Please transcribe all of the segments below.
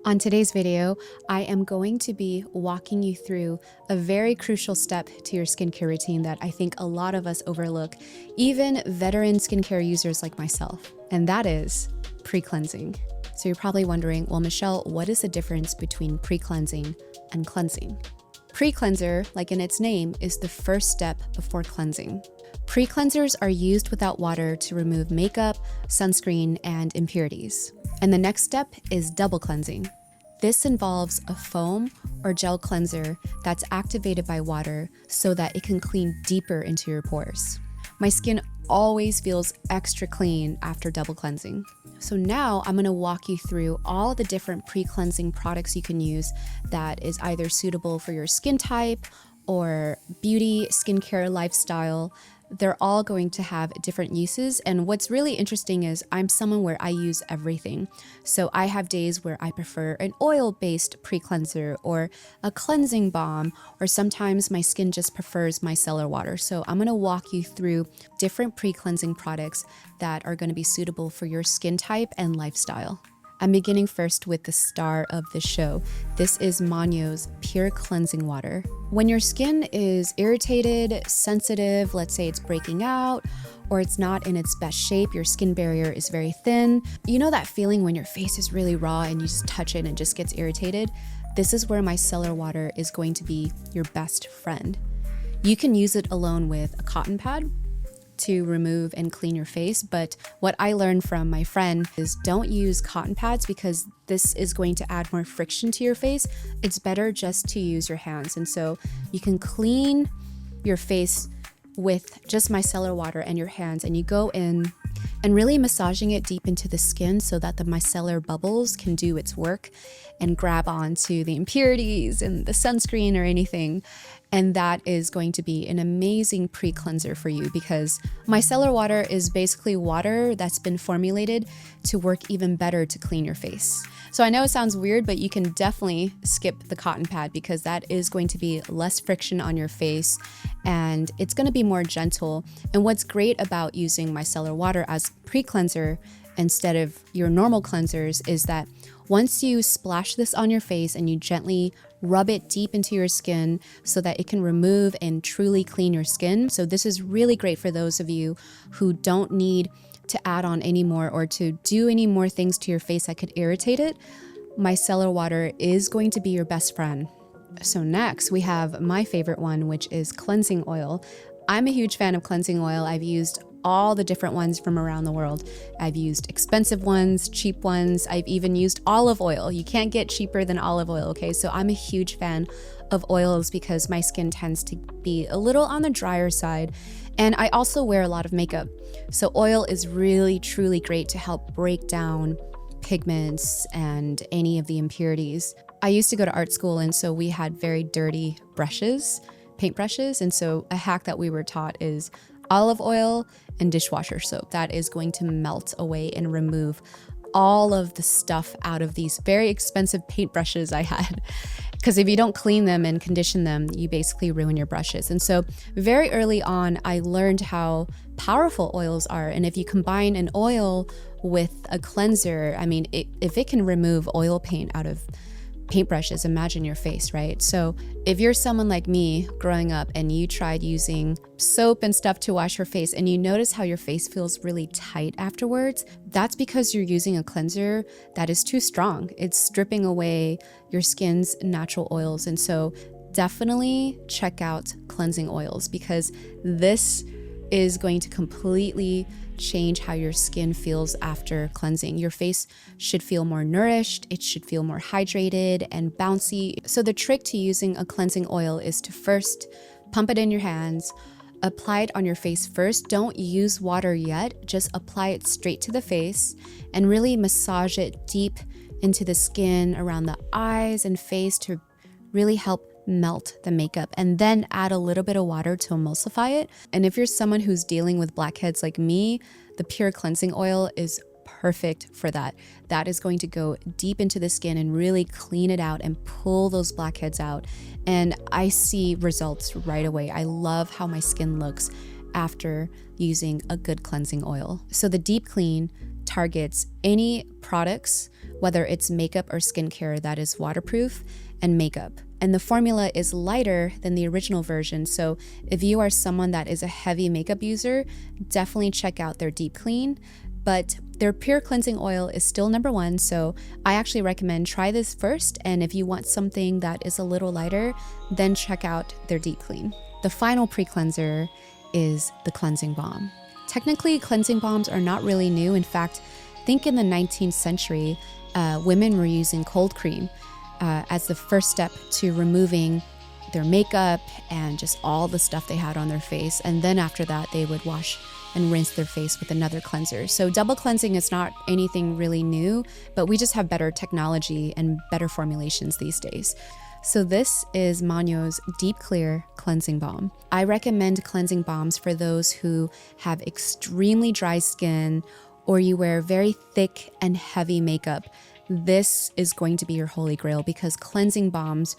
On today's video, I am going to be walking you through a very crucial step to your skincare routine that I think a lot of us overlook, even veteran skincare users like myself, and that is pre-cleansing. So you're probably wondering, well, Michelle, what is the difference between pre-cleansing and cleansing? Pre-cleanser, like in its name, is the first step before cleansing. Pre-cleansers are used without water to remove makeup, sunscreen, and impurities. And the next step is double cleansing. This involves a foam or gel cleanser that's activated by water so that it can clean deeper into your pores. My skin always feels extra clean after double cleansing. So now I'm gonna walk you through all the different pre-cleansing products you can use that is either suitable for your skin type or beauty, skincare, lifestyle. They're all going to have different uses. And what's really interesting is I'm someone where I use everything. So I have days where I prefer an oil-based pre-cleanser or a cleansing balm, or sometimes my skin just prefers micellar water. So I'm gonna walk you through different pre-cleansing products that are gonna be suitable for your skin type and lifestyle. I'm beginning first with the star of the show. This is Manyo's Pure Cleansing Water. When your skin is irritated, sensitive, let's say it's breaking out, or it's not in its best shape, your skin barrier is very thin. You know that feeling when your face is really raw and you just touch it and it just gets irritated? This is where micellar water is going to be your best friend. You can use it alone with a cotton pad to remove and clean your face. But what I learned from my friend is don't use cotton pads because this is going to add more friction to your face. It's better just to use your hands. And so you can clean your face with just micellar water and your hands, and you go in and really massaging it deep into the skin so that the micellar bubbles can do its work and grab onto the impurities and the sunscreen or anything. And that is going to be an amazing pre-cleanser for you because micellar water is basically water that's been formulated to work even better to clean your face. So I know it sounds weird, but you can definitely skip the cotton pad because that is going to be less friction on your face and it's going to be more gentle. And what's great about using micellar water as pre-cleanser instead of your normal cleansers is that once you splash this on your face and you gently rub it deep into your skin so that it can remove and truly clean your skin. So this is really great for those of you who don't need to add on any more or to do any more things to your face that could irritate it. Micellar water is going to be your best friend. So next we have my favorite one, which is cleansing oil. I'm a huge fan of cleansing oil. I've used all the different ones from around the world. I've used expensive ones, cheap ones. I've even used olive oil. You can't get cheaper than olive oil, okay? So I'm a huge fan of oils because my skin tends to be a little on the drier side. And I also wear a lot of makeup. So oil is really, truly great to help break down pigments and any of the impurities. I used to go to art school, and so we had very dirty brushes, paint brushes. And so a hack that we were taught is olive oil and dishwasher soap. That is going to melt away and remove all of the stuff out of these very expensive paint brushes I had. Because if you don't clean them and condition them, you basically ruin your brushes. And so very early on, I learned how powerful oils are. And if you combine an oil with a cleanser, I mean, if it can remove oil paint out of paintbrushes, imagine your face, right? So if you're someone like me growing up and you tried using soap and stuff to wash your face and you notice how your face feels really tight afterwards, that's because you're using a cleanser that is too strong. It's stripping away your skin's natural oils. And so definitely check out cleansing oils because this is going to completely change how your skin feels after cleansing. Your face should feel more nourished, it should feel more hydrated and bouncy. So the trick to using a cleansing oil is to first pump it in your hands, apply it on your face first. Don't use water yet, just apply it straight to the face and really massage it deep into the skin around the eyes and face to really help melt the makeup, and then add a little bit of water to emulsify it. And if you're someone who's dealing with blackheads like me, the Pure Cleansing Oil is perfect for that. That is going to go deep into the skin and really clean it out and pull those blackheads out. And I see results right away. I love how my skin looks after using a good cleansing oil. So the deep clean targets any products, whether it's makeup or skincare, that is waterproof and makeup. And the formula is lighter than the original version. So if you are someone that is a heavy makeup user, definitely check out their deep clean. But their pure cleansing oil is still number one. So I actually recommend try this first. And if you want something that is a little lighter, then check out their deep clean. The final pre-cleanser is the cleansing balm. Technically, cleansing balms are not really new. In fact, think in the 19th century, women were using cold cream as the first step to removing their makeup and just all the stuff they had on their face. And then after that, they would wash and rinse their face with another cleanser. So double cleansing is not anything really new, but we just have better technology and better formulations these days. So this is Manyo's Deep Clear Cleansing Balm. I recommend cleansing balms for those who have extremely dry skin or you wear very thick and heavy makeup. This is going to be your holy grail because cleansing balms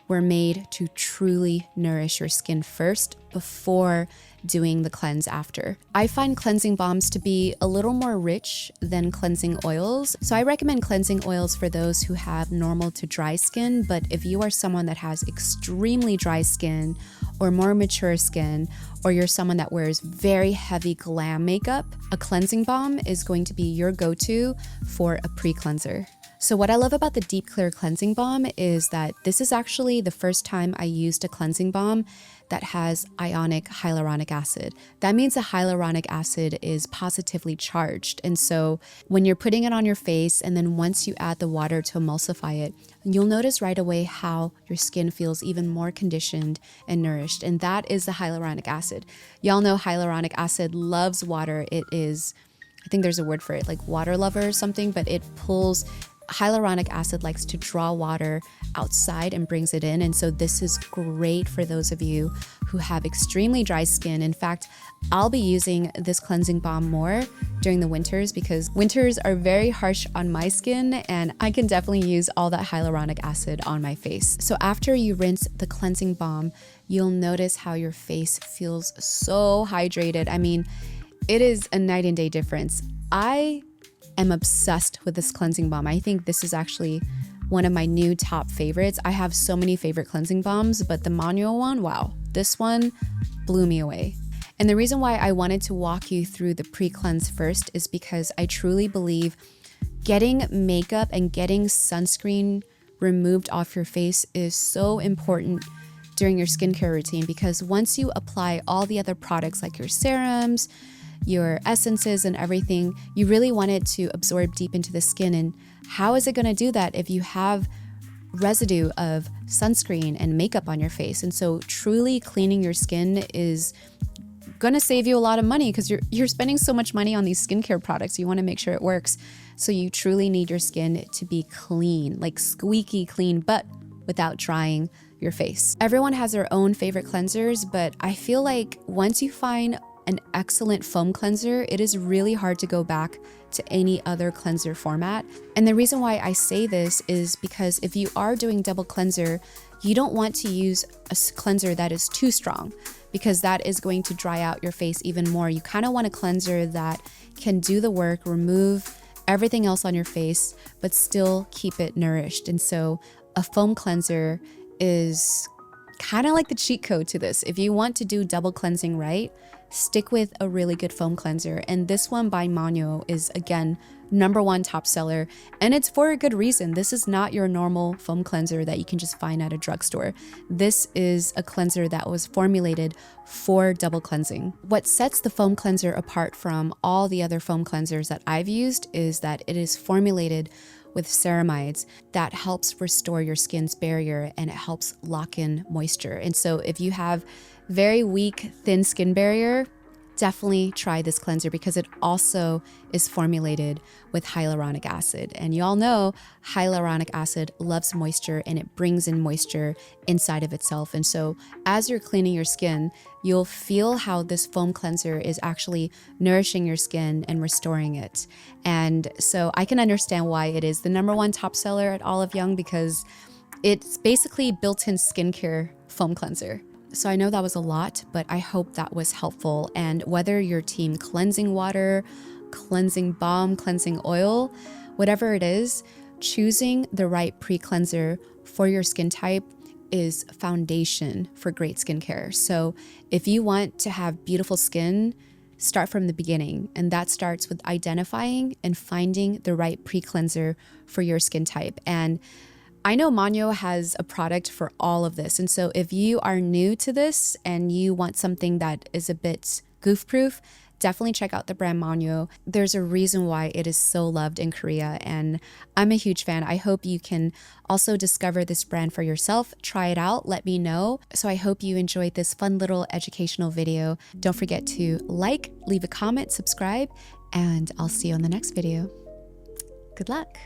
were made to truly nourish your skin first before doing the cleanse after. I find cleansing balms to be a little more rich than cleansing oils. So I recommend cleansing oils for those who have normal to dry skin, but if you are someone that has extremely dry skin or more mature skin, or you're someone that wears very heavy glam makeup, a cleansing balm is going to be your go-to for a pre-cleanser. So what I love about the Deep Clear Cleansing Balm is that this is actually the first time I used a cleansing balm that has ionic hyaluronic acid. That means the hyaluronic acid is positively charged. And so when you're putting it on your face and then once you add the water to emulsify it, you'll notice right away how your skin feels even more conditioned and nourished. And that is the hyaluronic acid. Y'all know hyaluronic acid loves water. It is, I think there's a word for it, like water lover or something, but it pulls hyaluronic acid likes to draw water outside and brings it in. And so this is great for those of you who have extremely dry skin. In fact, I'll be using this cleansing balm more during the winters because winters are very harsh on my skin and I can definitely use all that hyaluronic acid on my face. So after you rinse the cleansing balm, you'll notice how your face feels so hydrated. I mean, it is a night and day difference. I am obsessed with this cleansing balm. I think this is actually one of my new top favorites. I have so many favorite cleansing balms, but the Manyo one, wow, this one blew me away. And the reason why I wanted to walk you through the pre-cleanse first is because I truly believe getting makeup and getting sunscreen removed off your face is so important during your skincare routine because once you apply all the other products like your serums, your essences and everything, you really want it to absorb deep into the skin. And how is it going to do that if you have residue of sunscreen and makeup on your face? And so truly cleaning your skin is going to save you a lot of money because you're spending so much money on these skincare products. You want to make sure it works. So you truly need your skin to be clean, like squeaky clean, but without drying your face. Everyone has their own favorite cleansers, but I feel like once you find an excellent foam cleanser, it is really hard to go back to any other cleanser format. And the reason why I say this is because if you are doing double cleanser, you don't want to use a cleanser that is too strong because that is going to dry out your face even more. You kind of want a cleanser that can do the work, remove everything else on your face, but still keep it nourished. And so a foam cleanser is kind of like the cheat code to this. If you want to do double cleansing right, stick with a really good foam cleanser. And this one by Manyo is, again, #1 top seller. And it's for a good reason. This is not your normal foam cleanser that you can just find at a drugstore. This is a cleanser that was formulated for double cleansing. What sets the foam cleanser apart from all the other foam cleansers that I've used is that it is formulated with ceramides that helps restore your skin's barrier and it helps lock in moisture. And so if you have very weak, thin skin barrier, definitely try this cleanser because it also is formulated with hyaluronic acid. And y'all know hyaluronic acid loves moisture and it brings in moisture inside of itself. And so as you're cleaning your skin, you'll feel how this foam cleanser is actually nourishing your skin and restoring it. And so I can understand why it is the #1 top seller at Olive Young because it's basically built-in skincare foam cleanser. So I know that was a lot, but I hope that was helpful. And whether you're team cleansing water, cleansing balm, cleansing oil, whatever it is, choosing the right pre-cleanser for your skin type is foundation for great skincare. So if you want to have beautiful skin, start from the beginning. And that starts with identifying and finding the right pre-cleanser for your skin type. And I know Manyo has a product for all of this. And so if you are new to this and you want something that is a bit goof proof, definitely check out the brand Manyo. There's a reason why it is so loved in Korea, and I'm a huge fan. I hope you can also discover this brand for yourself. Try it out, let me know. So I hope you enjoyed this fun little educational video. Don't forget to like, leave a comment, subscribe, and I'll see you on the next video. Good luck.